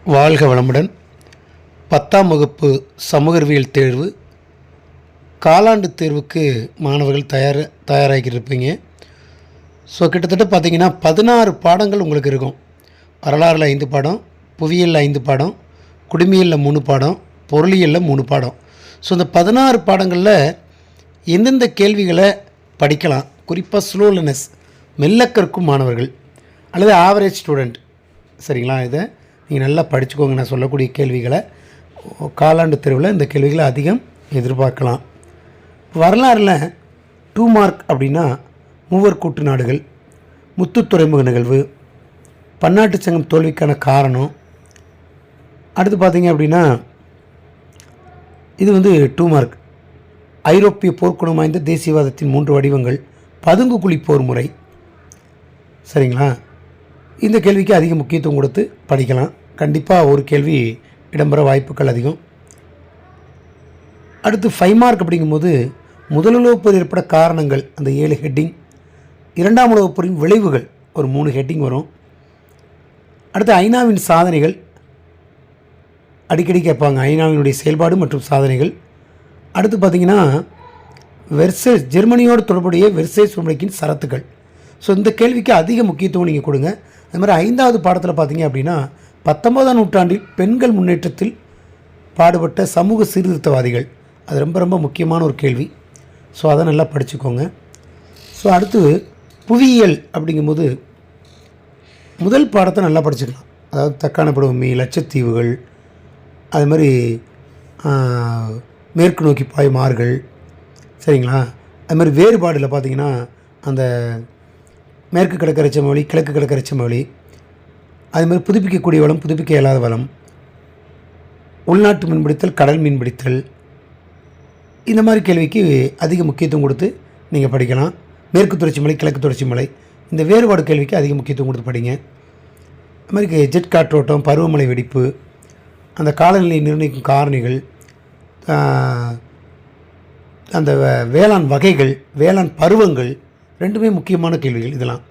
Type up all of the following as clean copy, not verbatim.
வாழ்க வளமுடன். 10ஆம் வகுப்பு சமூக அறிவியல் தேர்வு காலாண்டு தேர்வுக்கு மாணவர்கள் தயாராகிட்டு இருப்பீங்க. ஸோ கிட்டத்தட்ட பார்த்திங்கன்னா 16 பாடங்கள் உங்களுக்கு இருக்கும். வரலாறில் 5 பாடம், புவியியலில் 5 பாடம், குடிமையியலில் 3 பாடம், பொருளியலில் 3 பாடம். ஸோ இந்த 16 பாடங்களில் எந்தெந்த கேள்விகளை படிக்கலாம், குறிப்பாக ஸ்லோலனஸ் மெல்ல கற்கும் மாணவர்கள் அல்லது ஆவரேஜ் ஸ்டூடெண்ட், சரிங்களா, இதை நீங்கள் நல்லா படிச்சுக்கோங்க. நான் சொல்லக்கூடிய கேள்விகளை காலாண்டு தேர்வில் இந்த கேள்விகளை அதிகம் எதிர்பார்க்கலாம். வரலாறில் 2 மார்க் அப்படின்னா மூவர் கூட்டு நாடுகள், முத்து துறைமுக நிகழ்வு, பன்னாட்டு சங்கம் தோல்விக்கான காரணம். அடுத்து பார்த்திங்க அப்படின்னா இது 2 மார்க் ஐரோப்பிய போர்க்குணம் வாய்ந்த தேசியவாதத்தின் 3 வடிவங்கள், பதுங்கு குழி போர் முறை, சரிங்களா. இந்த கேள்விக்கு அதிக முக்கியத்துவம் கொடுத்து படிக்கலாம். கண்டிப்பாக ஒரு கேள்வி இடம்பெற வாய்ப்புகள் அதிகம். அடுத்து 5 மார்க் அப்படிங்கும்போது முதல் உலகப் போர் ஏற்பட காரணங்கள், அந்த 7 ஹெட்டிங், 2ஆம் உலகப் போரின் விளைவுகள் ஒரு 3 ஹெட்டிங் வரும். அடுத்து ஐநாவின் சாதனைகள் அடிக்கடி கேட்பாங்க, ஐநாவினுடைய செயல்பாடு மற்றும் சாதனைகள். அடுத்து பார்த்திங்கன்னா வெர்சேஸ், ஜெர்மனியோடு தொடர்புடைய வெர்சேஸ் உடன்படிக்கையின் சரத்துக்கள். ஸோ இந்த கேள்விக்கு அதிக முக்கியத்துவம் நீங்கள் கொடுங்க. அது மாதிரி 5வது பாடத்தில் பார்த்திங்க அப்படின்னா 19ஆம் நூற்றாண்டில் பெண்கள் முன்னேற்றத்தில் பாடுபட்ட சமூக சீர்திருத்தவாதிகள், அது ரொம்ப ரொம்ப முக்கியமான ஒரு கேள்வி. ஸோ அதை நல்லா படிச்சுக்கோங்க. ஸோ அடுத்து புவியியல் அப்படிங்கும்போது முதல் பாடத்தை நல்லா படிச்சுக்கலாம். அதாவது தக்கான படுகொமை, லட்சத்தீவுகள், அது மாதிரி மேற்கு நோக்கி பாயும் ஆறுகள், சரிங்களா. அது மாதிரி வேறுபாடில் பார்த்திங்கன்னா அந்த மேற்கு கடற்கரை சமவெளி, கிழக்கு கடற்கரை சமவெளி, அதுமாதிரி புதுப்பிக்கக்கூடிய வளம், புதுப்பிக்க இயலாத வளம், உள்நாட்டு மீன்பிடித்தல், கடல் மீன்பிடித்தல், இந்த மாதிரி கேள்விக்கு அதிக முக்கியத்துவம் கொடுத்து நீங்கள் படிக்கலாம். மேற்கு தொடர்ச்சி மலை, கிழக்கு தொடர்ச்சி மலை, இந்த வேறுபாடு கேள்விக்கு அதிக முக்கியத்துவம் கொடுத்து படிங்க. அது மாதிரி ஜெட் காற்றோட்டம், பருவமழை வெடிப்பு, அந்த காலநிலையை நிர்ணயிக்கும் காரணிகள், அந்த வேளாண் வகைகள், வேளாண் பருவங்கள், ரெண்டுமே முக்கியமான கேள்விகள் இதெல்லாம்,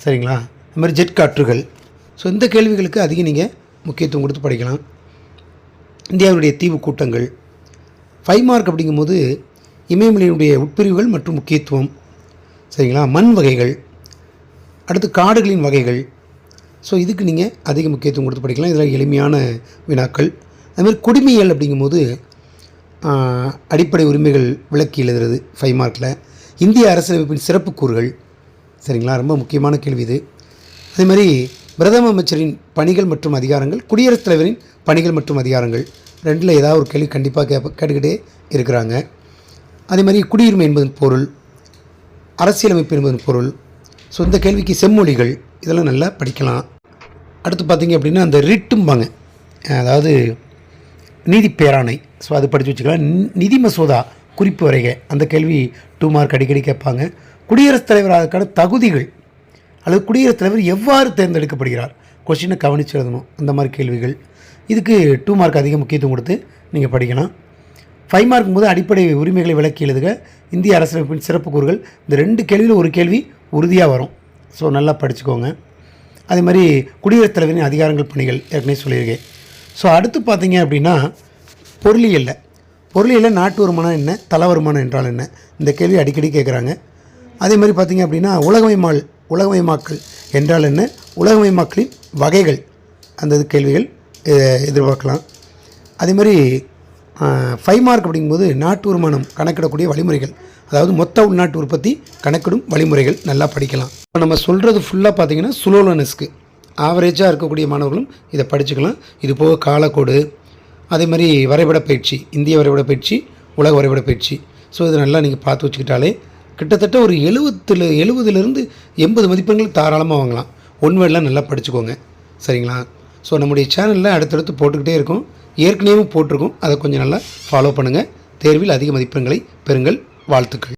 சரிங்களா. அது மாதிரி ஜெட் காற்றுகள். ஸோ இந்த கேள்விகளுக்கு அதிகம் நீங்கள் முக்கியத்துவம் கொடுத்து படிக்கலாம். இந்தியாவுடைய தீவு கூட்டங்கள் 5 மார்க் அப்படிங்கும்போது இமயமலையினுடைய உட்பிரிவுகள் மற்றும் முக்கியத்துவம், சரிங்களா. மண் வகைகள், அடுத்து காடுகளின் வகைகள். ஸோ இதுக்கு நீங்கள் அதிக முக்கியத்துவம் கொடுத்து படிக்கலாம். இதில் எளிமையான வினாக்கள். அதுமாதிரி குடிமையியல் அப்படிங்கும்போது அடிப்படை உரிமைகள் விளக்கி எழுதுறது 5 மார்க்கில். இந்திய அரசியலமைப்பின் சிறப்பு கூறுகள், சரிங்களா, ரொம்ப முக்கியமான கேள்வி இது. அதேமாதிரி பிரதம அமைச்சரின் பணிகள் மற்றும் அதிகாரங்கள், குடியரசுத் தலைவரின் பணிகள் மற்றும் அதிகாரங்கள், ரெண்டில் ஏதாவது ஒரு கேள்வி கண்டிப்பாக கேட்டுக்கிட்டே இருக்கிறாங்க. அதே மாதிரி குடியுரிமை என்பதன் பொருள், அரசியலமைப்பு என்பதன் பொருள். ஸோ இந்த கேள்விக்கு செம்மொழிகள், இதெல்லாம் நல்லா படிக்கலாம். அடுத்து பார்த்திங்க அப்படின்னா அந்த ரிட்டும்பாங்க, அதாவது நீதி பேராணை. ஸோ அது படித்து வச்சுக்கலாம். நிதி மசோதா குறிப்பு வரைக, அந்த கேள்வி 2 மார்க் அடிக்கடி கேட்பாங்க. குடியரசுத் தலைவர் அதற்கான தகுதிகள் அல்லது குடியரசுத் தலைவர் எவ்வாறு தேர்ந்தெடுக்கப்படுகிறார், கொஸ்டினை கவனித்து எழுதணும், அந்த மாதிரி கேள்விகள். இதுக்கு 2 மார்க் அதிக முக்கியத்துவம் கொடுத்து நீங்கள் படிக்கலாம். 5 மார்க்கும் போது அடிப்படை உரிமைகளை விளக்கி எழுதுக, இந்திய அரசியலமைப்பின் சிறப்பு கூறுகள். இந்த 2 கேள்வியில் ஒரு கேள்வி உறுதியாக வரும். ஸோ நல்லா படிச்சுக்கோங்க. அதே மாதிரி குடியரசுத் தலைவரின் அதிகாரங்கள், பணிகள் ஏற்கனவே சொல்லியிருக்கேன். ஸோ அடுத்து பார்த்தீங்க அப்படின்னா பொருளியலில் நாட்டு வருமானம் என்ன, தல வருமானம் என்றால் என்ன, இந்த கேள்வி அடிக்கடி கேட்குறாங்க. அதே மாதிரி பார்த்திங்க அப்படின்னா உலகமயமாக்கல் என்றால் என்ன, உலகமயமாக்கலின் வகைகள், அந்த கேள்விகள் எதிர்பார்க்கலாம். அதே மாதிரி 5 மார்க் அப்படிங்கும்போது நாட்டு வருமானம் கணக்கிடக்கூடிய வழிமுறைகள், அதாவது மொத்த உள்நாட்டு உற்பத்தி கணக்கிடும் வழிமுறைகள் நல்லா படிக்கலாம். இப்போ நம்ம சொல்கிறது ஃபுல்லாக பார்த்திங்கன்னா ஸ்லோலனஸ்க்கு ஆவரேஜாக இருக்கக்கூடிய மாணவர்களும் இதை படிச்சுக்கலாம். இது போக காலக்கோடு, அதே மாதிரி வரைபட பயிற்சி, இந்திய வரைபட பயிற்சி, உலக வரைபட பயிற்சி. ஸோ இதை நல்லா நீங்கள் பார்த்து வச்சுக்கிட்டாலே கிட்டத்தட்ட ஒரு 70லேருந்து 80 மதிப்பெண்கள் தாராளமாக வாங்கலாம். ஒன்வேர்டெலாம் நல்லா படிச்சுக்கோங்க, சரிங்களா. ஸோ நம்முடைய சேனலில் அடுத்தடுத்து போட்டுக்கிட்டே இருக்கும், ஏற்கனவே போட்டிருக்கோம், அதை கொஞ்சம் நல்லா ஃபாலோ பண்ணுங்கள். தேர்வில் அதிக மதிப்பெண்களை பெறுங்கள். வாழ்த்துக்கள்.